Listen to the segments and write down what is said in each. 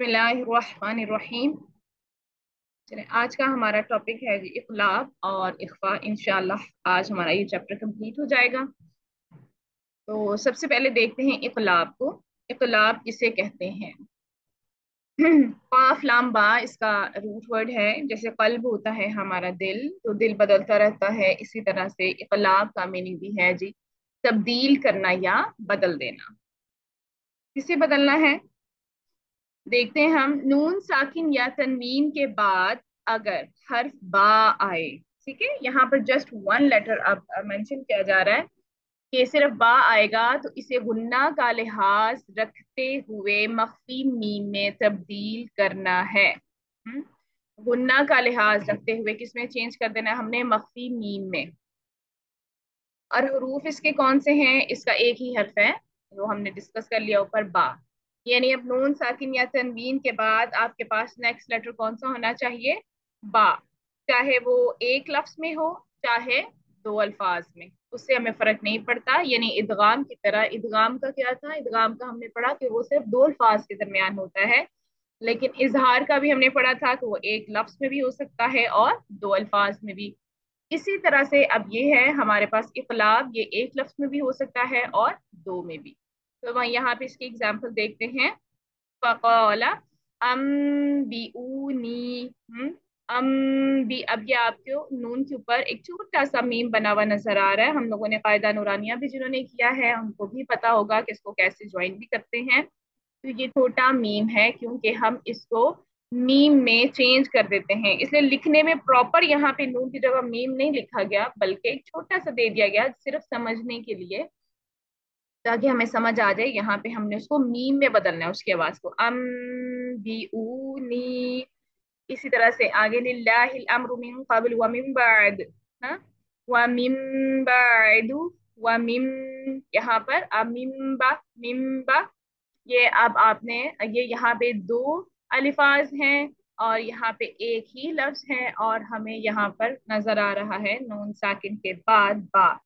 बिस्मिल्लाहिर्रहमानिर्रहीम। चलिए, आज का हमारा टॉपिक है जी इक़लाब और इख्फा। इंशाल्लाह आज हमारा ये चैप्टर कंप्लीट हो जाएगा। तो सबसे पहले देखते हैं इक़लाब को। इक़लाब किसे कहते हैं? काफ लाम बा इसका रूट वर्ड है। जैसे कल्ब होता है हमारा दिल, तो दिल बदलता रहता है, इसी तरह से इक़लाब का मीनिंग भी है जी तब्दील करना या बदल देना। किसे बदलना है? देखते हैं हम। नून साकिन या तनवीन के बाद अगर हर्फ बा आए, ठीक है, यहाँ पर जस्ट वन लेटर अब मेंशन किया जा रहा है कि सिर्फ बा आएगा, तो इसे गुन्ना का लिहाज रखते हुए मख्फी मीम में तब्दील करना है। गुन्ना का लिहाज रखते हुए किसमें चेंज कर देना है हमने? मख्फी मीम में। और हरूफ इसके कौन से हैं? इसका एक ही हर्फ है जो हमने डिस्कस कर लिया ऊपर, बा। यानी अब नून साकिन या तनवीन के बाद आपके पास नेक्स्ट लेटर कौन सा होना चाहिए? बा। चाहे वो एक लफ्ज में हो, चाहे दो अल्फाज में, उससे हमें फर्क नहीं पड़ता। यानी इदगाम की तरह, इदगाम का क्या था? इदगाम का हमने पढ़ा कि वो सिर्फ दो अल्फाज के दरमियान होता है, लेकिन इजहार का भी हमने पढ़ा था कि वो एक लफ्ज में भी हो सकता है और दो अल्फाज में भी। इसी तरह से अब ये है हमारे पास इक़लाब, ये एक लफ्ज में भी हो सकता है और दो में भी। तो वह यहाँ पे इसकी एग्जाम्पल देखते हैं। फ़क़ाला अम्बिऊनी। अम भी, अब ये आपको नून के ऊपर एक छोटा सा मीम बना हुआ नजर आ रहा है। हम लोगों ने कायदा नूरानिया भी जिन्होंने किया है उनको भी पता होगा कि इसको कैसे ज्वाइन भी करते हैं। तो ये छोटा मीम है क्योंकि हम इसको मीम में चेंज कर देते हैं, इसलिए लिखने में प्रॉपर यहाँ पे नून की जगह मीम नहीं लिखा गया, बल्कि एक छोटा सा दे दिया गया सिर्फ समझने के लिए, ताकि हमें समझ आ जाए। यहाँ पे हमने उसको मीम में बदलना है, उसकी आवाज को। अम बी नी। इसी तरह से आगे लिल्लाहिल अम्रु मिन क़ब्ल व मिन बाद। हाँ, व मिन बादु व मिन, यहाँ पर अमिम्बा मिम्बा। ये अब आपने, ये यहाँ पे दो अलिफाज हैं और यहाँ पे एक ही लफ्ज है, और हमें यहाँ पर नजर आ रहा है नून साकिन के बाद बा।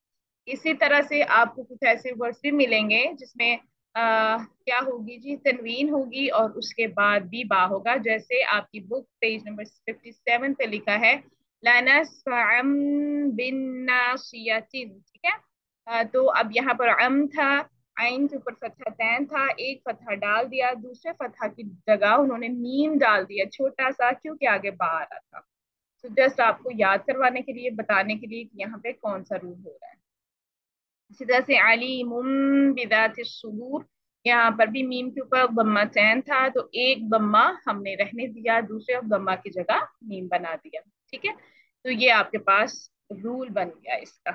इसी तरह से आपको कुछ ऐसे वर्ड्स भी मिलेंगे जिसमें क्या होगी जी? तनवीन होगी और उसके बाद भी बा होगा। जैसे आपकी बुक पेज नंबर 57 पे लिखा है लनस्फ़अम बिन्नासियतिन, ठीक है। तो अब यहाँ पर अम था, आइन के ऊपर फतहा तैन था, एक फतहा डाल दिया, दूसरे फतहा की जगह उन्होंने मीम डाल दिया छोटा सा, क्योंकि आगे बा आ रहा था। तो जस्ट आपको याद करवाने के लिए, बताने के लिए कि यहाँ पे कौन सा रूल हो रहा है। इसी तरह से अलीमुम बिदाति सुदूर, यहाँ पर भी मीम के ऊपर बम्मा चैन था, तो एक बम्मा हमने रहने दिया, दूसरे बम्मा की जगह मीम बना दिया, ठीक है। तो ये आपके पास रूल बन गया इसका।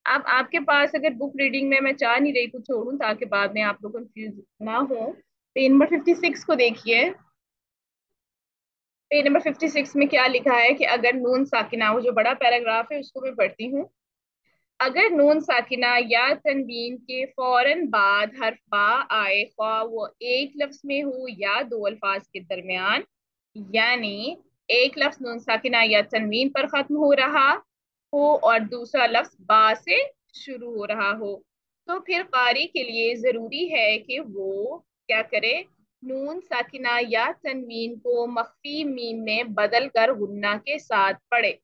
अब आपके पास अगर बुक रीडिंग में, मैं चाह नहीं रही कुछ छोड़ूं ताकि बाद में आप लोग कंफ्यूज ना हो, पेज नंबर 56 को देखिए। पेज नंबर 56 में क्या लिखा है कि अगर नून साकिना, वो जो बड़ा पैराग्राफ है उसको मैं पढ़ती हूँ। अगर नून साकिना या तनवीन के फौरन बाद हर्फ बा आए, ख्वाह वो एक लफ्ज में हो या दो अल्फाज के दरमियान, यानी एक लफ्ज नून साकिना या तनवीन पर खत्म हो रहा हो और दूसरा लफ्ज बा से शुरू हो रहा हो, तो फिर कारी के लिए जरूरी है कि वो क्या करे? नून साकिना या तनवीन को मख्फी मीम में बदल कर गुन्ना के साथ पढ़े।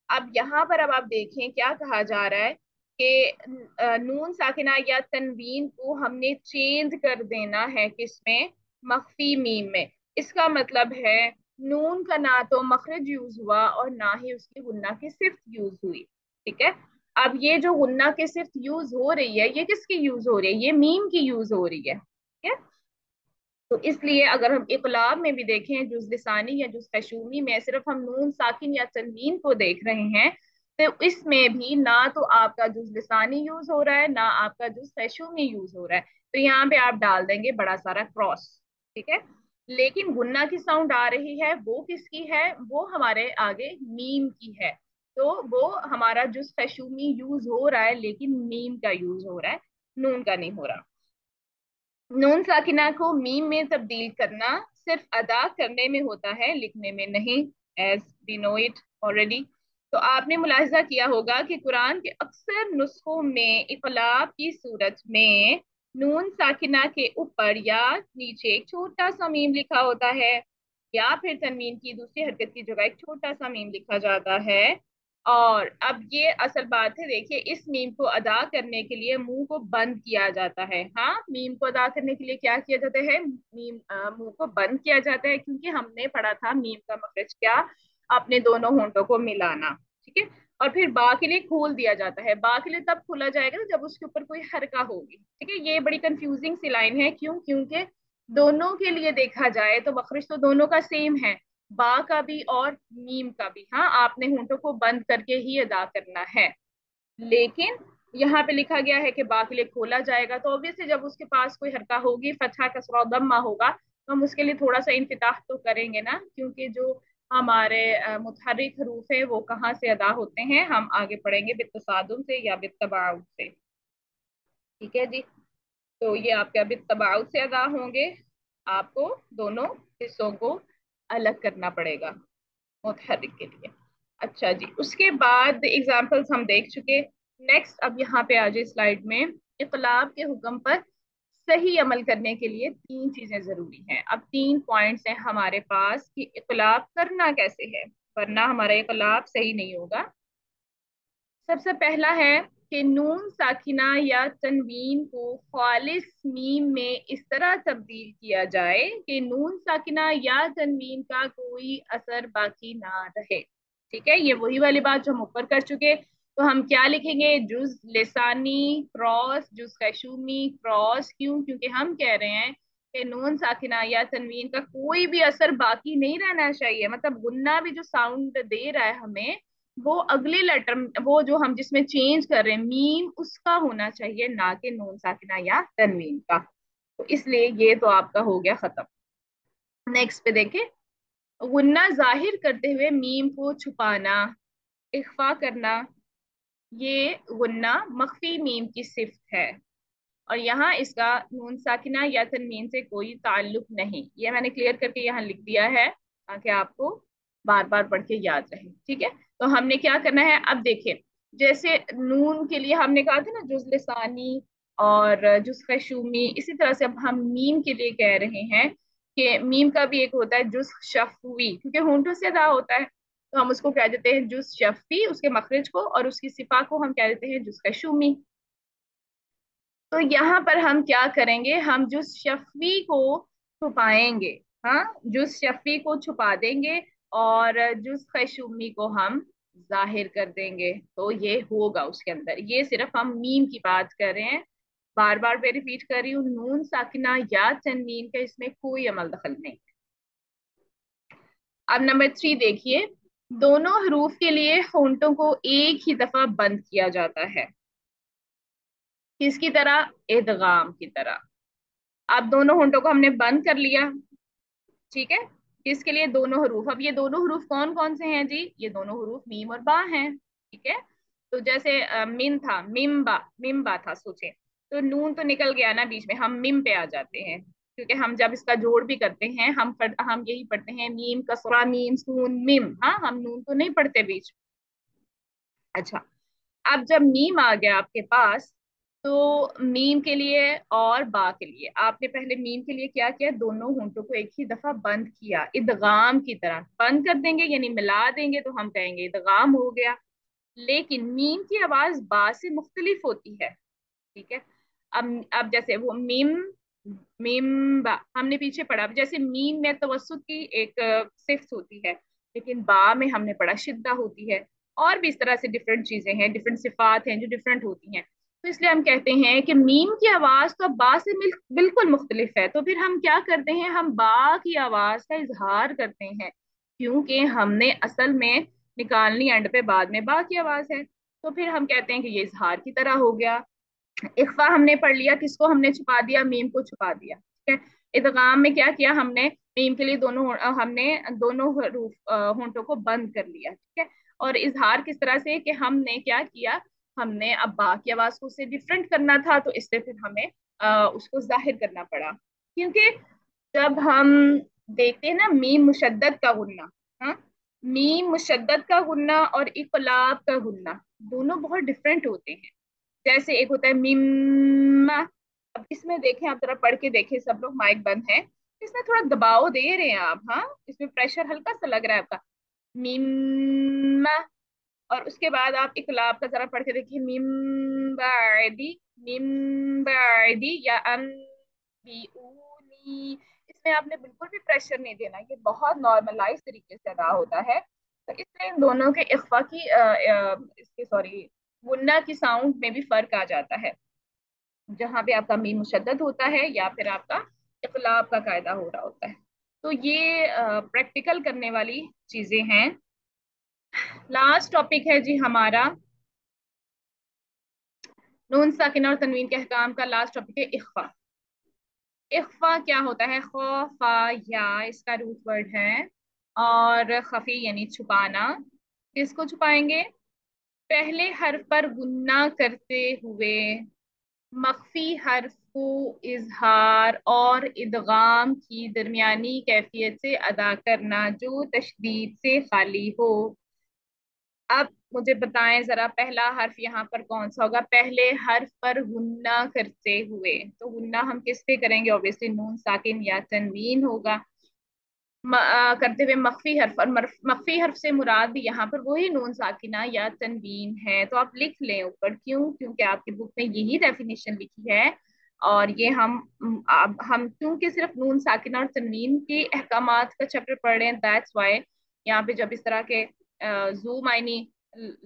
अब यहाँ पर अब आप देखें क्या कहा जा रहा है कि नून साकिना या तनवीन को हमने चेंज कर देना है किसमें? मख्फी मीम में। इसका मतलब है नून का ना तो मखरज यूज हुआ और ना ही उसकी गुन्ना की सिफ्त यूज हुई, ठीक है। अब ये जो गुन्ना की सिफ्त यूज हो रही है, ये किसकी यूज हो रही है? ये मीम की यूज हो रही है, ठीक है। तो इसलिए अगर हम इक़लाब में भी देखें, जुज़ लिसानी या जुज़ खशूमी में सिर्फ हम नून साकिन या तनवीन को देख रहे हैं, तो इसमें भी ना तो आपका जुज़ लिसानी यूज हो रहा है, ना आपका जुज़ खशूमी यूज हो रहा है। तो यहाँ पे आप डाल देंगे बड़ा सारा क्रॉस, ठीक है। लेकिन गुन्ना की साउंड आ रही है, वो किसकी है? वो हमारे आगे मीम की है। तो वो हमारा जुज़ खशूमी यूज हो रहा है, लेकिन मीम का यूज हो रहा है, नून का नहीं हो रहा। नून साकिना को मीम में तब्दील करना सिर्फ अदा करने में होता है, लिखने में नहीं, as we know it already. तो आपने मुलाहिजा किया होगा कि कुरान के अक्सर नुस्खों में इक़लाब की सूरत में नून साकिना के ऊपर या नीचे एक छोटा सा मीम लिखा होता है, या फिर तनवीन की दूसरी हरकत की जगह एक छोटा सा मीम लिखा जाता है। और अब ये असल बात है, देखिए इस मीम को अदा करने के लिए मुंह को बंद किया जाता है। हाँ, मीम को अदा करने के लिए क्या किया जाता है, मुंह को बंद किया जाता है, क्योंकि हमने पढ़ा था मीम का मखरज क्या, अपने दोनों होंठों को मिलाना। ठीक है। और फिर बा के लिए खोल दिया जाता है, बा के लिए तब खोला जाएगा ना जब उसके ऊपर कोई हरका होगी। ठीक है, ये बड़ी कंफ्यूजिंग सी लाइन है, क्यों, क्योंकि दोनों के लिए देखा जाए तो मखरज तो दोनों का सेम है, बा का भी और मीम का भी। हाँ, आपने होंठों को बंद करके ही अदा करना है। लेकिन यहाँ पे लिखा गया है कि बा के लिए खोला जाएगा, तो ऑब्वियसली जब उसके पास कोई हरका होगी, फतहा कसरा दम्मा होगा, तो हम उसके लिए थोड़ा सा इंफिताह तो करेंगे ना, क्योंकि जो हमारे मुतहर्रिक हरूफ है वो कहाँ से अदा होते हैं, हम आगे पढ़ेंगे बित्तसादुम से या बित्तबाउद से। ठीक है जी। तो ये आपके अभी तबाउत से अदा होंगे, आपको दोनों हिस्सों को अलग करना पड़ेगा मुतहर्रिक के लिए। अच्छा जी, उसके बाद एग्जाम्पल्स हम देख चुके। नेक्स्ट अब यहाँ पे आ जाए स्लाइड में, इक़लाब के हुक्म पर सही अमल करने के लिए तीन चीजें जरूरी हैं। अब तीन पॉइंट्स हैं हमारे पास कि इक़लाब करना कैसे है, वरना हमारा इक़लाब सही नहीं होगा। सबसे पहला है कि नून साकिना या तनवीन को खालिस मीम में इस तरह तब्दील किया जाए कि नून साकिना या तनवीन का कोई असर बाकी ना रहे। ठीक है, ये वही वाली बात जो हम ऊपर कर चुके। तो हम क्या लिखेंगे, जुज लिसानी क्रॉस जुज कैशूमी क्रॉस, क्यों, क्योंकि हम कह रहे हैं कि नून साकिना या तनवीन का कोई भी असर बाकी नहीं रहना चाहिए, मतलब गुन्ना भी जो साउंड दे रहा है हमें, वो अगले लेटर, वो जो हम जिसमें चेंज कर रहे हैं मीम, उसका होना चाहिए, ना कि नून साकिना या तनवीन का। तो इसलिए ये तो आपका हो गया खत्म। नेक्स्ट पे देखें, गुन्ना जाहिर करते हुए मीम को छुपाना, इख्फा करना, ये गुन्ना मख्फी मीम की सिफ्त है, और यहाँ इसका नून साकिना या तनवीन से कोई ताल्लुक नहीं। ये मैंने क्लियर करके यहाँ लिख दिया है ताकि आपको बार बार पढ़ के याद रहे। ठीक है, तो हमने क्या करना है, अब देखिए, जैसे नून के लिए हमने कहा था ना जुज लिसानी और जुज खशूमी, इसी तरह से अब हम मीम के लिए कह रहे हैं कि मीम का भी एक होता है जुज शफवी, क्योंकि होंठों से अदा होता है, तो हम उसको कह देते हैं जुज शफवी, उसके मखरज को, और उसकी सिफा को हम कह देते हैं जुज खशूमी। तो यहाँ पर हम क्या करेंगे, हम जुस शफवी को छुपाएंगे। हाँ, जुस शफवी को छुपा देंगे और जुस खशूमी को हम जाहिर कर देंगे, तो ये होगा उसके अंदर। ये सिर्फ हम मीम की बात कर रहे हैं, बार बार मैं रिपीट कर रही हूँ, नून साकिना या तनवीन का इसमें कोई अमल दखल नहीं। अब नंबर 3 देखिए, दोनों हरूफ के लिए होंठों को एक ही दफा बंद किया जाता है, किसकी तरह, इदगाम की तरह। अब दोनों होंठों को हमने बंद कर लिया। ठीक है, किसके लिए, दोनों हरूफ। अब ये दोनों हरूफ कौन कौन से हैं जी, ये दोनों हरूफ मीम और बा हैं। ठीक है, तो जैसे मिन था, मिम बा था, सोचे, तो नून तो निकल गया ना बीच में, हम मिम पे आ जाते हैं, क्योंकि हम जब इसका जोड़ भी करते हैं हम यही पढ़ते हैं, मीम कसरा मीम सून मिम। हाँ, हम नून तो नहीं पढ़ते बीच में। अच्छा, अब जब मीम आ गया आपके पास, तो मीम के लिए और बा के लिए आपने पहले मीम के लिए क्या किया, दोनों होंठों को एक ही दफा बंद किया, इदगाम की तरह बंद कर देंगे, यानी मिला देंगे, तो हम कहेंगे इदगाम हो गया। लेकिन मीम की आवाज बा से मुख्तलिफ होती है। ठीक है, अब जैसे वो मीम, मीम बा हमने पीछे पढ़ा, जैसे मीम में तवस्सुत की एक सिफ्त होती है, लेकिन बा में हमने पढ़ा शिद्दा होती है, और भी इस तरह से डिफरेंट चीजें हैं, डिफरेंट सिफात हैं जो डिफरेंट होती हैं। तो इसलिए हम कहते हैं कि मीम की आवाज तो बा से बिल्कुल मुख्तलिफ है, तो फिर हम क्या करते हैं, हम बा की आवाज का इजहार करते हैं, क्योंकि हमने असल में निकालनी एंड पे बाद में बा की आवाज है, तो फिर हम कहते हैं कि ये इजहार की तरह हो गया। इख्फा हमने पढ़ लिया, किसको हमने छुपा दिया, मीम को छुपा दिया। ठीक है, इदगाम में क्या किया हमने, मीम के लिए हमने दोनों होंठों को बंद कर लिया। ठीक है, और इजहार किस तरह से, कि हमने क्या किया, हमने अब बा की आवाज को उससे डिफरेंट करना था, तो इससे फिर हमें उसको जाहिर करना पड़ा, क्योंकि जब हम देखते हैं ना मीम मुशद्दद का गुन्ना, हाँ, मीम मुशद्दद का गुन्ना और इक़लाब का गुन्ना दोनों बहुत डिफरेंट होते हैं। जैसे एक होता है मिम्मा, अब इसमें देखें, आप जरा पढ़ के देखें, सब लोग, माइक बंद है। इसमें थोड़ा दबाव दे रहे हैं आप, हाँ, इसमें प्रेशर हल्का सा लग रहा है आपका। मीम। और उसके बाद आप इकलाब का जरा पढ़ के देखिए, मिम बादी, मिम बादी या अन बिऊनी। इसमें आपने बिल्कुल भी प्रेशर नहीं देना, ये बहुत नॉर्मलाइज तरीके से अदा होता है। तो इसलिए इन दोनों के इख्फा की इसके सॉरी गुन्ना की साउंड में भी फर्क आ जाता है, जहां पे आपका मीम मुशद्दद होता है या फिर आपका इकलाब का कायदा हो रहा होता है। तो ये प्रैक्टिकल करने वाली चीजें हैं। लास्ट टॉपिक है जी हमारा, नून साकिन और तनवीन के अहकाम का लास्ट टॉपिक है इख्फा। इख्फा क्या होता है? खौफा या इसका रूट वर्ड है, और खफी यानी छुपाना। किसको छुपाएंगे? पहले हर्फ पर गुन्ना करते हुए मख्फी हर्फ को इजहार और इदगाम की दरमियानी कैफियत से अदा करना जो तशदीद से खाली हो। अब मुझे बताएं जरा, पहला हर्फ यहाँ पर कौन सा होगा? पहले हर्फ पर गुन्ना करते हुए, तो गुन्ना हम किस पे करेंगे? ऑब्वियसली नून साकिन या तनवीन होगा। करते हुए मख्फी हर्फ, और मख्फी हर्फ से मुराद भी यहाँ पर वही नून साकिना या तनवीन है। तो आप लिख लें ऊपर, क्यों? क्योंकि आपकी बुक में यही डेफिनेशन लिखी है। और ये हम क्योंकि सिर्फ नून साकिना और तनवीन के अहकामात का चैप्टर पढ़ रहे हैं, दैट्स वाई यहाँ पे जब इस तरह के जू मायनी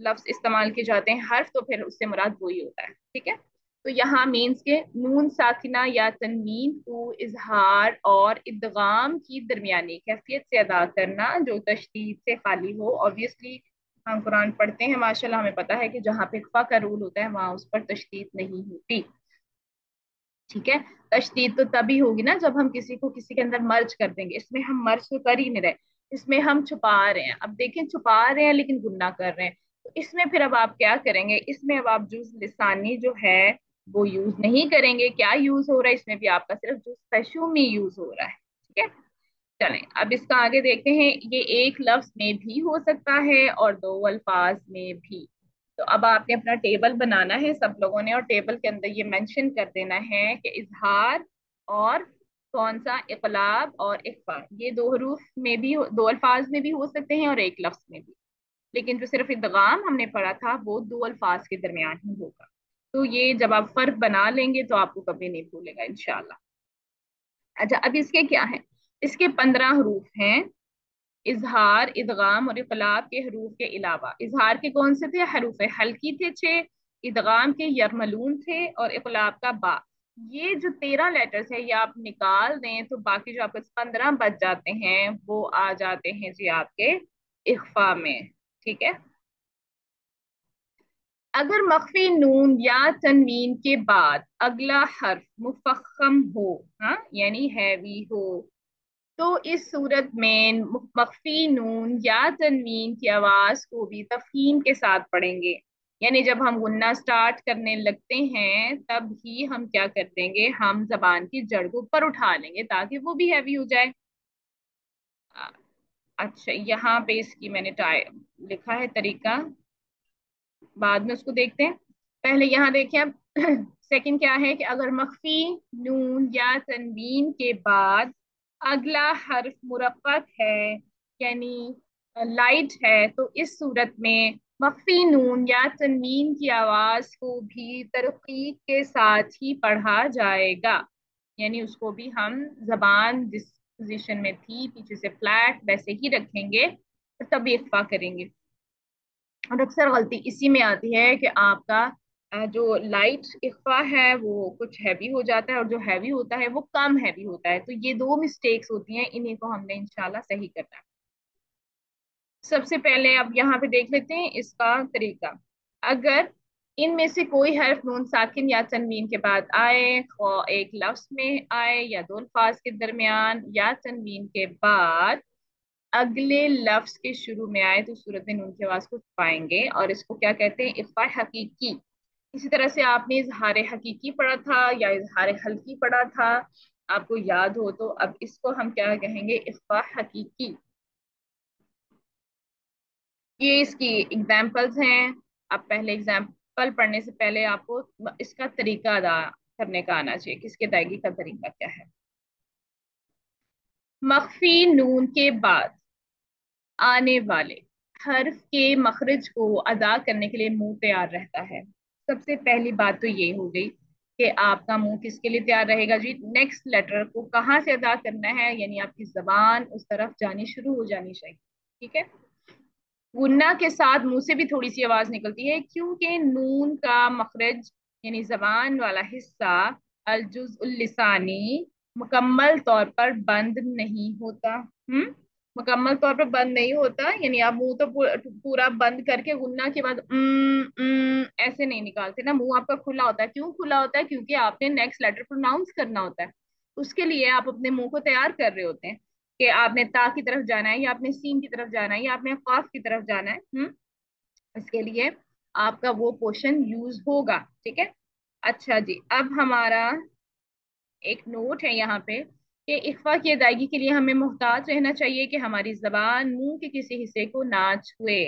लफ्ज इस्तेमाल किए जाते हैं हर्फ, तो फिर उससे मुराद वही होता है, ठीक है। तो यहाँ मीन्स के नून साकिना या तनवीन को इजहार और इदगाम की दरमियानी कैफियत से अदा करना जो तशदीद से खाली हो। ऑब्वियसली हम कुरान पढ़ते हैं माशाल्लाह, हमें पता है कि जहाँ पे इख्फा का रूल होता है वहां उस पर तशदीद नहीं होती, ठीक है। तशदीद तो तभी होगी ना जब हम किसी को किसी के अंदर मर्ज कर देंगे। इसमें हम मर्ज तो कर ही नहीं रहे, इसमें हम छुपा रहे हैं। अब देखें, छुपा रहे हैं लेकिन गुनाह कर रहे हैं। तो इसमें फिर अब आप क्या करेंगे? इसमें अब आप जुज लिसानी जो है वो यूज नहीं करेंगे। क्या यूज हो रहा है इसमें भी? आपका सिर्फ जुज पेशूमी यूज हो रहा है, ठीक है। चलें अब इसका आगे देखते हैं। ये एक लफ्ज में भी हो सकता है और दो अल्फाज में भी। तो अब आपने अपना टेबल बनाना है सब लोगों ने, और टेबल के अंदर ये मेंशन कर देना है कि इजहार और कौन सा, इकलाब और इख्फा, ये दो हरूफ में भी दो अल्फाज में भी हो सकते हैं और एक लफ्ज में भी। लेकिन जो सिर्फ इदगाम हमने पढ़ा था वो दो अल्फाज के दरमियान ही होगा। तो ये जब आप फर्क बना लेंगे तो आपको कभी नहीं भूलेगा इंशाल्लाह। अच्छा, अब इसके क्या है? इसके 15 हरूफ हैं। इजहार, इदगाम और इकलाब के हरूफ के अलावा, इजहार के कौन से थे? हरूफ हल्की थे 6, इदगाम के यरमलून थे, और इकलाब का बा। ये जो 13 लेटर्स है ये आप निकाल दें तो बाकी जो आपके 15 बच जाते हैं वो आ जाते हैं जी आपके इख्फा में, ठीक है। अगर मख्फी नून या तनवीन के बाद अगला हर्फ मुफख्खम हो, हाँ, यानी हैवी हो, तो इस सूरत में मख्फी नून या तनवीन की आवाज को भी तफहीम के साथ पढ़ेंगे। यानी जब हम गुन्ना स्टार्ट करने लगते हैं तब ही हम क्या कर देंगे? हम जबान की जड़ को ऊपर उठा लेंगे ताकि वो भी हैवी हो जाए। अ, अच्छा, यहाँ पे इसकी मैंने लिखा है तरीका, बाद में उसको देखते हैं। पहले यहाँ देखें अब सेकंड क्या है कि अगर मख्फी नून या तनवीन के बाद अगला हर्फ मुरक्कत है, यानी लाइट है, तो इस सूरत में मख्फी नून या तनवीन की आवाज को भी तरकीब के साथ ही पढ़ा जाएगा। यानी उसको भी हम जबान जिस पोजीशन में थी पीछे से फ्लैट वैसे ही रखेंगे और तभी इख्फा करेंगे। और अक्सर गलती इसी में आती है कि आपका जो लाइट इख्फा है वो कुछ हैवी हो जाता है और जो हैवी होता है वो कम हैवी होता है। तो ये दो मिस्टेक्स होती हैं, इन्हीं को हमने इंशाल्लाह सही करना है। सबसे पहले अब यहाँ पे देख लेते हैं इसका तरीका। अगर इनमें से कोई हर्फ नून साकिन या तनवीन के बाद आए, खौ एक लफ्ज में आए या दो अल्फाज के दरमियान या तनवीन के बाद अगले लफ्ज के शुरू में आए, तो सूरत में नून की आवाज को पाएंगे और इसको क्या कहते हैं? इख्फा हकीकी। इसी तरह से आपने इजहार हकीकी पढ़ा था या इजहार हल्की पढ़ा था, आपको याद हो तो। अब इसको हम क्या कहेंगे? इख्फा हकीकी। ये इसकी एग्जाम्पल्स हैं। अब पहले एग्जाम्पल पढ़ने से पहले आपको इसका तरीका करने का आना चाहिए, किसके अदायगी का तरीका क्या है। मख्फी नून के बाद आने वाले हर्फ के मखरज को अदा करने के लिए मुंह तैयार रहता है। सबसे पहली बात तो ये हो गई कि आपका मुंह किसके लिए तैयार रहेगा जी, नेक्स्ट लेटर को कहाँ से अदा करना है, यानी आपकी जबान उस तरफ जानी शुरू हो जानी चाहिए। ठीक है। गुन्ना के साथ मुंह से भी थोड़ी सी आवाज निकलती है, क्योंकि नून का मखरज यानी जबान वाला हिस्सा अलजुज़उल लिसानी मुकम्मल तौर पर बंद नहीं होता। मुकम्मल तौर पर बंद नहीं होता, यानी आप मुंह तो पूरा बंद करके गुन्ना के बाद ऐसे नहीं निकालते ना, मुंह आपका खुला होता है। क्यों खुला होता है? क्योंकि आपने नेक्स्ट लेटर प्रोनाउंस करना होता है। उसके लिए आप अपने मुंह को तैयार कर रहे होते हैं कि आपने ता की तरफ जाना है, या आपने सीन की तरफ जाना है, या आपने काफ की तरफ जाना है। इसके लिए आपका वो पोर्शन यूज होगा। ठीक है। अच्छा जी, अब हमारा एक नोट है यहाँ पे कि इख्फा की अदायगी के लिए हमें मोहतात रहना चाहिए कि हमारी जबान मुंह के किसी हिस्से को ना छुए।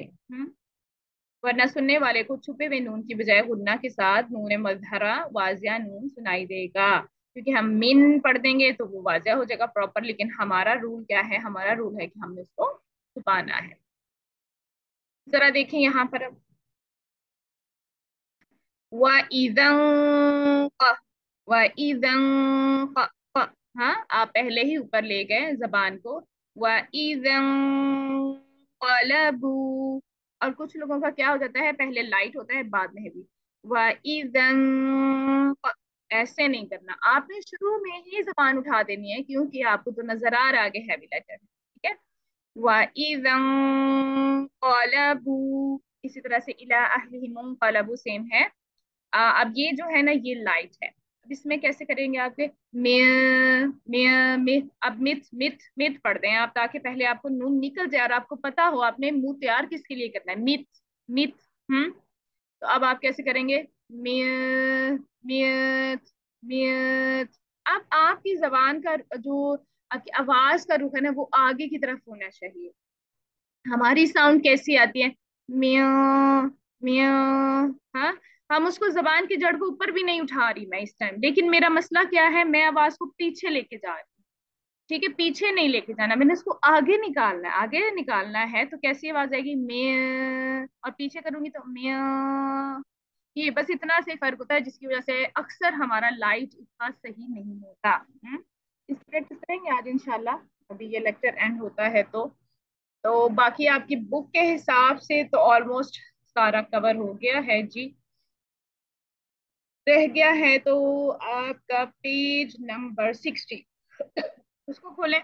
वरना सुनने वाले को छुपे हुए नून की बजाय गुन्ना के साथ नून मजहरा वाजिया नून सुनाई देगा। क्योंकि हम मिन पढ़ देंगे तो वो वाजिया हो जाएगा प्रॉपर, लेकिन हमारा रूल क्या है, हमारा रूल है कि हमने उसको छुपाना है। जरा देखें यहाँ पर अब, व इदं व इदं हाँ, आप पहले ही ऊपर ले गए जबान को। व इदं क़लबू, और कुछ लोगों का क्या हो जाता है, पहले लाइट होता है बाद में भी। व इदं ऐसे नहीं करना, आपने शुरू में ही जबान उठा देनी है, क्योंकि आपको तो नजर आ रहा है आगे हैवी लेटर। ठीक है। व इदं क़लबू, इसी तरह से इला अहलिहिम क़लबू सेम है। अब ये जो है ना, ये लाइट है। अब इसमें कैसे करेंगे आपके मिय मिय मिथ, अब मिथ मिथ मिथ पढ़ते हैं आप, ताकि पहले आपको नून निकल जाए और आपको पता हो आपने मुंह तैयार किसके लिए करना है, मिथ मिथ। तो अब आप कैसे करेंगे, मिय मियत मियत। अब आपकी जबान का जो आपकी आवाज का रुख है ना, वो आगे की तरफ होना चाहिए। हमारी साउंड कैसी आती है, म्याऊ म्याऊ। हाँ, हम उसको जबान की जड़ को ऊपर भी नहीं उठा रही मैं इस टाइम, लेकिन मेरा मसला क्या है, मैं आवाज को पीछे लेके जा रही हूँ। ठीक है, पीछे नहीं लेके जाना, मैंने इसको आगे निकालना है। आगे निकालना है तो कैसी आवाज आएगी, म्या, और पीछे करूंगी तो म्या। ये बस इतना से फर्क होता है, जिसकी वजह से अक्सर हमारा लाइट इतना सही नहीं होता। इस प्रैक्टिस करेंगे आज इंशाल्लाह, अभी ये लेक्चर एंड होता है तो बाकी आपकी बुक के हिसाब से तो ऑलमोस्ट सारा कवर हो गया है जी। रह गया है तो आपका पेज नंबर 60, उसको खोलें।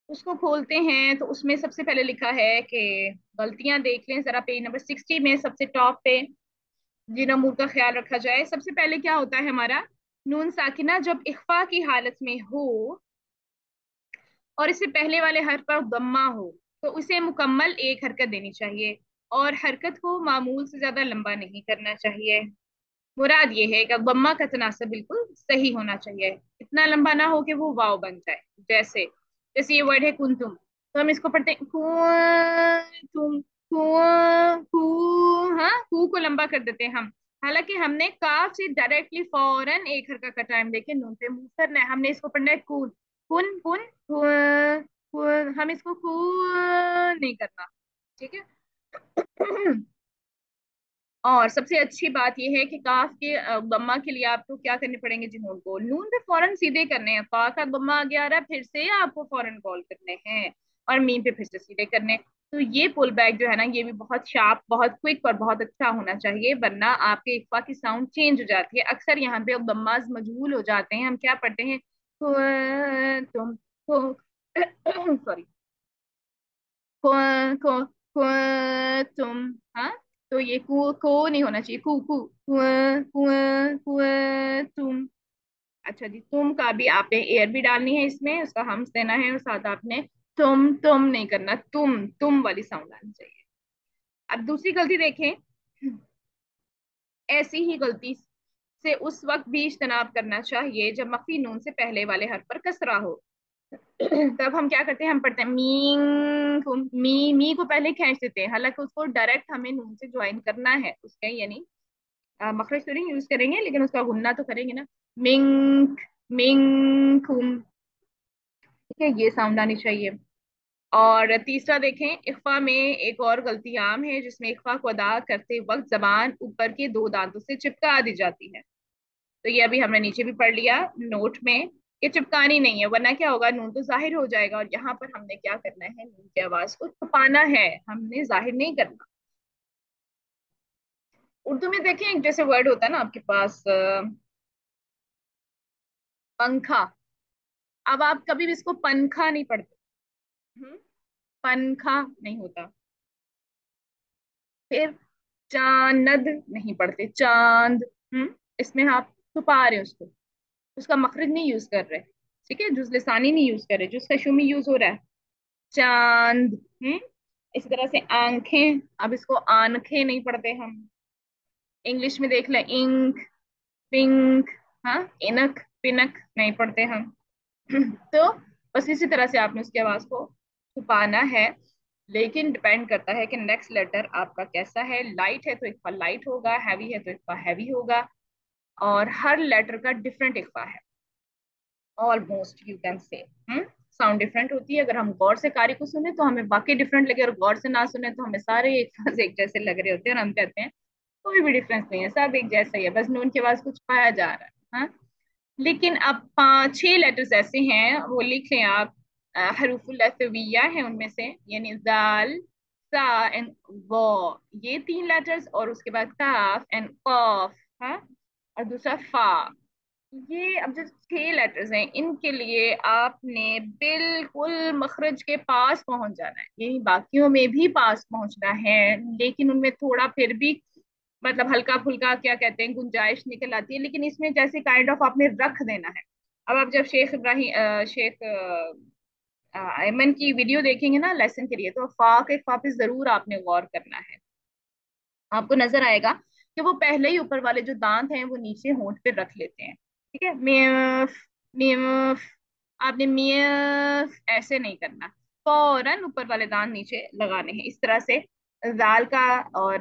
उसको खोलते हैं तो उसमें सबसे पहले लिखा है कि गलतियां देख लें जरा, पेज नंबर 60 में सबसे टॉप पे जिन अमूर का ख्याल रखा जाए। सबसे पहले क्या होता है हमारा, नून साकिना जब इख्फा की हालत में हो और इससे पहले वाले हर्फ पर दम्मा हो, तो उसे मुकम्मल एक हरकत देनी चाहिए, और हरकत को मामूल से ज्यादा लंबा नहीं करना चाहिए। मुराद ये है कि दम्मा का तनासब बिल्कुल सही होना चाहिए, इतना लंबा ना हो कि वो वाव बन जाए। जैसे जैसे ये वर्ड है कुंतुम, तो हम इसको पढ़ते हैं कुंतुम, हाँ, कू को लंबा कर देते हैं हम। हालांकि हमने काफ से डायरेक्टली फौरन एक हरकत का टाइम देके नून पे मूव करना है, हमने इसको पढ़ना है कुन कुन कुन कुन कुन, हम इसको कुन नहीं करना। ठीक है। और सबसे अच्छी बात यह है कि काफ के गम्मा के लिए आपको क्या करने पड़ेंगे जी, नून को नून पे फौरन सीधे करने हैं। का का गम्मा आगे आ रहा है, फिर से आपको फौरन कॉल करने हैं, और मीम पे फिर से सीधे करने। तो ये पुल बैक जो है ना, ये भी बहुत शार्प, बहुत क्विक और बहुत अच्छा होना चाहिए, वरना आपके इक्फा की साउंड चेंज हो जाती है। अक्सर यहाँ पे गम्माज मजबूल हो जाते हैं, हम क्या पढ़ते हैं, तुम सॉरी, को तुम। हाँ, तो ये को नहीं होना चाहिए, कु कु तुम। अच्छा जी, तुम का भी आपने एयर भी डालनी है इसमें, उसका हम्स देना है, और साथ आपने तुम नहीं करना, तुम वाली साउंड आनी चाहिए। अब दूसरी गलती देखें, ऐसी ही गलती से उस वक्त भी इज्तनाब करना चाहिए जब मख्फी नून से पहले वाले हर्फ पर कसरा हो। तब हम क्या करते हैं, हम पढ़ते हैं मीन को, मी को पहले खींच देते हैं, हालांकि उसको डायरेक्ट हमें नून से ज्वाइन करना है उसके, यानी मखरज तो नहीं यूज करेंगे, लेकिन उसका गुन्ना तो करेंगे ना। मिंक, मिंकुम। ठीक है, ये साउंड आनी चाहिए। और तीसरा देखें, इख्फा में एक और गलती आम है, जिसमें इख्फा को अदा करते वक्त जबान ऊपर के दो दांतों से चिपका दी जाती है। तो ये अभी हमने नीचे भी पढ़ लिया नोट में, ये चिपकानी नहीं है, वरना क्या होगा, नून तो जाहिर हो जाएगा, और यहाँ पर हमने क्या करना है, नून की आवाज को छुपाना है, हमने जाहिर नहीं करना। उर्दू में देखें, एक जैसे वर्ड होता है ना आपके पास, पंखा। अब आप कभी भी इसको पंखा नहीं पढ़ते। हम्म, पंखा नहीं होता। फिर चांद नहीं पढ़ते, चांद। इसमें आप छुपा रहे हो उसको, उसका मखरज नहीं यूज कर रहे। ठीक है, जुज़ लिसानी नहीं यूज कर रहे, जुज़ कशूमी यूज हो रहा है। चांद। इसी तरह से आंखें, अब इसको आंखें नहीं पढ़ते हम। इंग्लिश में देख लें, इंक, पिंक। हाँ, इनक, पिनक नहीं पढ़ते हम। तो बस इसी तरह से आपने उसकी आवाज को छुपाना है। लेकिन डिपेंड करता है कि नेक्स्ट लेटर आपका कैसा है, लाइट है तो इक्फा लाइट होगा, हैवी है तो इक्फा हैवी होगा। और हर लेटर का डिफरेंट इक्फा है, almost you can say. Sound different होती है, अगर हम गौर से कारी को सुने तो हमें बाकी डिफरेंट लगे, और गौर से ना सुने तो हमें सारे एक साथ एक जैसे लग रहे होते हैं, और हम कहते हैं कोई भी डिफरेंस नहीं है, सब एक जैसा ही है, बस नून की आवाज को छुपाया जा रहा है। हाँ। लेकिन अब पांच छह लेटर्स ऐसे हैं, वो लिख लें आप, हरूफुल असविया है उनमें से, यानी दाल, सा एंड वो, ये तीन लेटर्स, और उसके बाद काफ एंड कॉफ। हाँ। और दूसरा फा। ये अब जो छह लेटर्स हैं, इनके लिए आपने बिल्कुल मखरज के पास पहुंच जाना है, यही बाकियों में भी पास पहुंचना है, लेकिन उनमें थोड़ा फिर भी मतलब हल्का फुल्का क्या कहते हैं, गुंजाइश निकल आती है, लेकिन इसमें जैसे काइंड ऑफ आपने रख देना है। अब आप जब शेख इब्राहिम शेख अयमन की वीडियो देखेंगे ना लेसन के लिए, तो फा के फा पे जरूर आपने गौर करना है। आपको नजर आएगा कि वो पहले ही ऊपर वाले जो दांत हैं वो नीचे होंठ पे रख लेते हैं। ठीक है, मियफ, मियफ। आपने मियफ ऐसे नहीं करना, फौरन ऊपर वाले दांत नीचे लगाने हैं, इस तरह से। जाल का और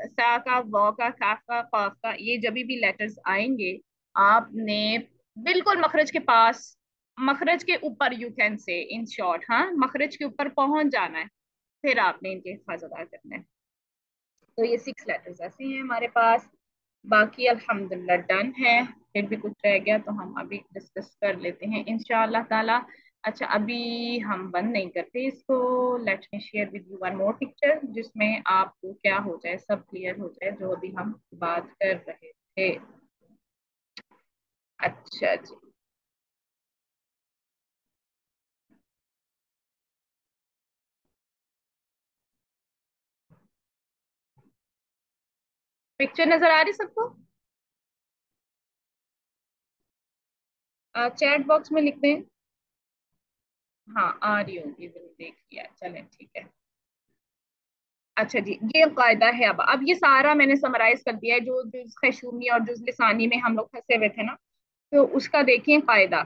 सा का, वौ का, काफ का, कॉफ का, ये जब भी लेटर्स आएंगे, आपने बिल्कुल मखरज के पास, मखरज के ऊपर, you can say in short, हाँ, मखरज के ऊपर पहुंच जाना है, फिर आपने इनके हिफाजत अदा करना है। तो ये सिक्स लेटर्स ऐसे हैं हमारे पास। बाकी अल्हम्दुलिल्लाह डन है। फिर भी कुछ रह गया तो हम अभी डिस्कस कर लेते हैं इंशाअल्लाह ताला। अच्छा, अभी हम बंद नहीं करते इसको। Let me share with you one more picture, जिसमें आपको क्या हो जाए, सब क्लियर हो जाए जो अभी हम बात कर रहे थे। अच्छा जी। पिक्चर नजर आ रही सबको? चैट बॉक्स में लिख दें। हाँ, आ रही होगी, जरूर देख लिया, चलें ठीक है। अच्छा जी, ये कायदा है। अब ये सारा मैंने समराइज कर दिया है, जो जुज खशूमी और जुज लिसानी में हम लोग फंसे हुए थे ना, तो उसका देखें कायदा।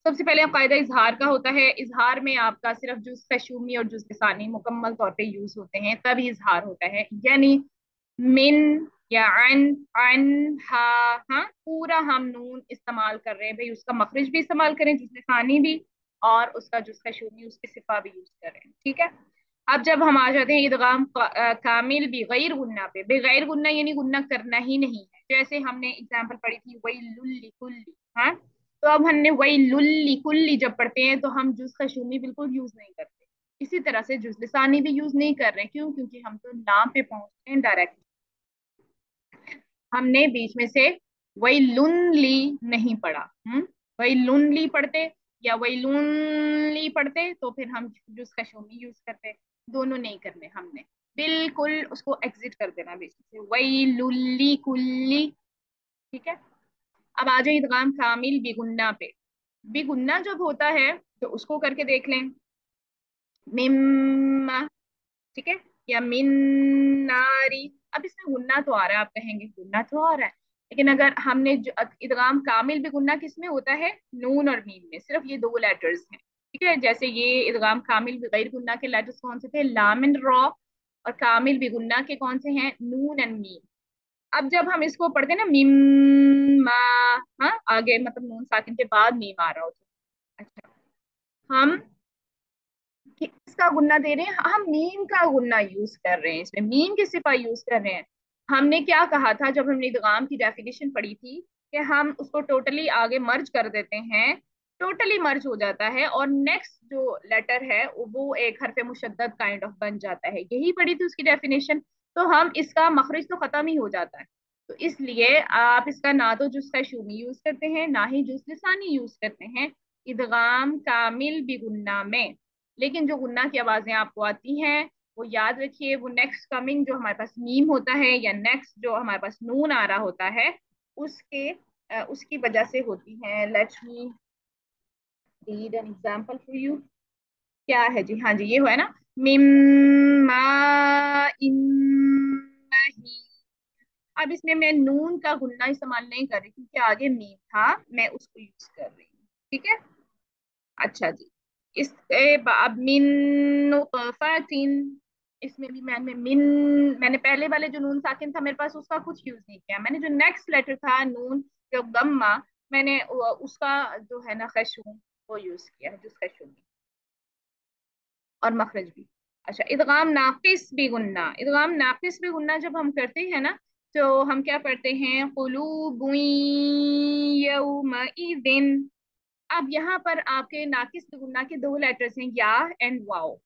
सबसे पहले कायदा इजहार का होता है। इजहार में आपका सिर्फ जुज खशूमी और जुज लिसानी मुकम्मल तौर पे यूज होते हैं, तभी इजहार होता है, यानी मिन या अन हा। हाँ, पूरा हम नून इस्तेमाल कर रहे हैं भाई, उसका मखरज भी इस्तेमाल करें, जुज लिसानी भी, और उसका जुज खशूमी, उसकी सिफा भी यूज करें। ठीक है। अब जब हम आ जाते हैं इदगाम कामिल बिगैर गुन्ना पे, बेगैर गुन्ना यानी गुन्ना करना ही नहीं है, जैसे हमने एग्जांपल पढ़ी थी वही लुल्ली कुल्ली। हाँ। तो अब हमने वही लुल्ली कुल्ली जब पढ़ते हैं तो हम जुज खशूमी बिल्कुल यूज नहीं करते, इसी तरह से जुज लिसानी भी यूज नहीं कर रहे। क्यों? क्योंकि हम तो नाम पे पहुंचते हैं डायरेक्ट, हमने बीच में से वही लुनली नहीं पढ़ा। वही लुनली पढ़ते या वही लुनली पढ़ते तो फिर हम जुज खशूमी यूज करते, दोनों नहीं करने हमने, बिल्कुल उसको एग्जिट कर देना बीच में से, वही लुल्ली कुल्ली। ठीक है। अब आ जाए इदगाम कामिल बिगुन्ना पे। बिगुन्ना जब होता है तो उसको करके देख लें, मिम्मा। ठीक है, या मिन्नारी। अब इसमें गुन्ना तो आ रहा है, आप कहेंगे गुन्ना तो आ रहा है, लेकिन अगर हमने इदगाम कामिल भी गुन्ना किस में होता है, नून और मीम में, सिर्फ ये दो लेटर्स हैं। ठीक है, जैसे ये इदगाम कामिल भी गैर गुन्ना के लेटर्स कौन से थे, लाम एंड रॉ, और कामिल भी गुन्ना के कौन से हैं, नून एंड मीम। अब जब हम इसको पढ़ते हैं ना, मीम मा, हाँ आगे मतलब नून साकिन के बाद मीम आ रहा हो तो, अच्छा हम किसका गुन्ना दे रहे हैं, हम मीम का गुन्ना यूज कर रहे हैं, इसमें मीम की सिफा यूज कर रहे हैं। हमने क्या कहा था जब हमने इदगाम की डेफिनेशन पढ़ी थी, कि हम उसको टोटली आगे मर्ज कर देते हैं, टोटली मर्ज हो जाता है और नेक्स्ट जो लेटर है वो एक हरफ मुशद्दद काइंड ऑफ बन जाता है, यही पढ़ी थी उसकी डेफिनेशन। तो हम इसका मखरज तो खत्म ही हो जाता है, तो इसलिए आप इसका ना तो जुज़ शूमी यूज करते हैं ना ही जुज़ लिसानी यूज करते हैं इदगाम कामिल बिगुन्ना में। लेकिन जो गुन्ना की आवाजें आपको आती हैं, वो याद रखिए, वो नेक्स्ट कमिंग जो हमारे पास मीम होता है या नेक्स्ट जो हमारे पास नून आ रहा होता है, उसके उसकी वजह से होती है। Let me read an example for you. क्या है जी, हाँ जी ये हुआ है ना, मिम्मा इन नहीं। अब इसमें मैं नून का गुन्ना इस्तेमाल नहीं कर रही क्योंकि आगे मीम था, मैं उसको यूज कर रही हूँ। ठीक है, अच्छा जी। इसके बाद मिन नुतफातिन, इसमें भी मैंने पहले वाले जो नून साकिन था मेरे पास उसका कुछ यूज नहीं किया, मैंने जो नेक्स्ट लेटर था नून जो गम्मा, मैंने उसका जो है ना खशूम वो यूज किया है, जिस खशूम और मखरज भी। अच्छा, इदगाम नाकिस भी गुन्ना, इदगाम नाकिस भी गुन्ना जब हम करते हैं ना, तो हम क्या पढ़ते हैं, कुलूबुन यौमइज़िन। अब यहाँ पर आपके नाकिस भी गुन्ना के दो लेटर्स हैं, या एंड वाओ।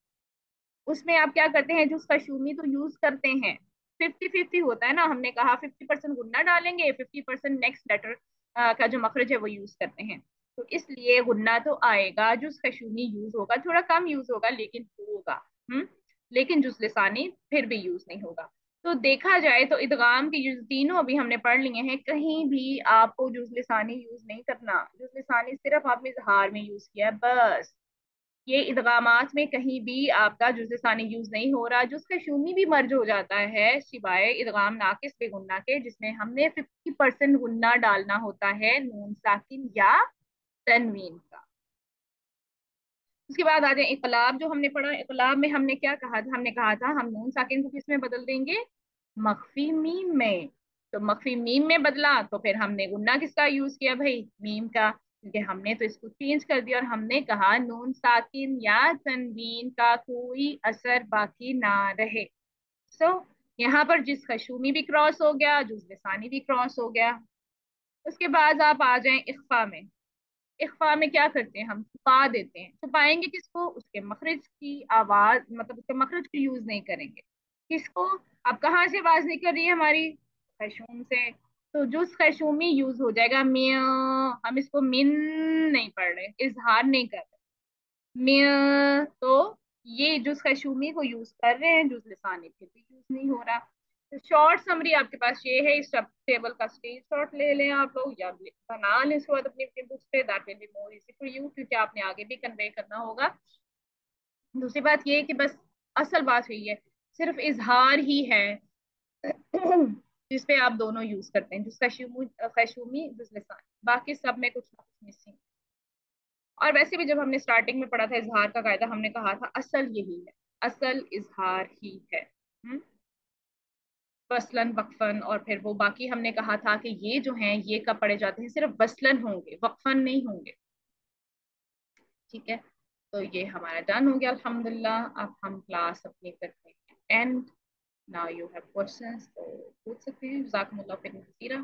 उसमें आप क्या करते हैं, जो उसका शूमी तो यूज करते हैं, 50-50 होता है ना, हमने कहा 50% गुन्ना डालेंगे, 50% नेक्स्ट लेटर का जो मखरज है वो यूज करते हैं। तो इसलिए गुन्ना तो आएगा, जो उसका शूमी यूज होगा, थोड़ा कम यूज होगा लेकिन होगा। लेकिन जुज़ लिसानी फिर भी यूज नहीं होगा। तो देखा जाए तो इदगाम के जुज़ तीनों अभी हमने पढ़ लिए हैं, कहीं भी आपको जुज़ लिसानी यूज नहीं करना, जुज़ लिसानी सिर्फ आपने इजहार में यूज किया है बस। ये इदगामात में कहीं भी आपका जुज़ सानी यूज नहीं हो रहा, जुज़ शूमी भी मर्ज हो जाता है सिवाय इदगाम नाकिस बेगुन्ना के, जिसमें हमने 50% गुन्ना डालना होता है नून साकिन या तनवीन का। उसके बाद आ जाए इकलाब, जो हमने पढ़ा इकलाब में हमने क्या कहा था, हमने कहा था हम नून साकिन को किस में बदल देंगे, मख्फी मीम में। तो मख्फी मीम में बदला तो फिर हमने गुन्ना किसका यूज किया भाई, मीम का, क्योंकि हमने तो इसको चेंज कर दिया और हमने कहा नून साकिन या तनवीन का कोई असर बाकी ना रहे। सो यहाँ पर जिस खशूमी भी क्रॉस हो गया, जुज़ लिसानी भी क्रॉस हो गया। उसके बाद आप आ जाएं इख्फा में। इख्फा में क्या करते हैं, हम छुपा देते हैं, छुपाएंगे किसको, उसके मखरज की आवाज, मतलब उसके मखरज को यूज नहीं करेंगे। किसको, अब कहाँ से आवाज निकल रही है हमारी, खैशूम से, तो जुस खैशूमी यूज हो जाएगा मिया। हम इसको मिन नहीं पढ़ रहे, इजहार नहीं कर रहे, मिया, तो ये जुस खैशूमी को यूज कर रहे हैं, जुस लिसानी फिर भी यूज नहीं हो रहा। तो शॉर्ट समरी आपके पास ये है, इस सब टेबल का स्क्रीनशॉट ले लें आप लोग या बना लें इसके बाद अपनी अपनी बुक्स पे, that will be more easy for you, क्योंकि आपने आगे भी कन्वे करना होगा। दूसरी बात ये है कि बस असल बात हुई है, सिर्फ इजहार ही है जिस पे आप दोनों यूज करते हैं, जिसका खशूमी जिस लिसान, बाकी सब में कुछ ना कुछ मिसिंग। और वैसे भी जब हमने स्टार्टिंग में पढ़ा था इजहार का कायदा, हमने कहा था असल यही है, असल इजहार ही है। हम्म वसलन वक्फन, और फिर वो बाकी हमने कहा था कि ये जो हैं ये कब पढ़े जाते हैं, सिर्फ वसलन होंगे, वक्फन नहीं होंगे। ठीक है, तो ये हमारा डन हो गया अल्हम्दुलिल्लाह। अब हम क्लास अपनी करते हैं and. Now you have questions तो पूछ सकते हैं, जज़ाकुमुल्लाह खैरन कसीरा।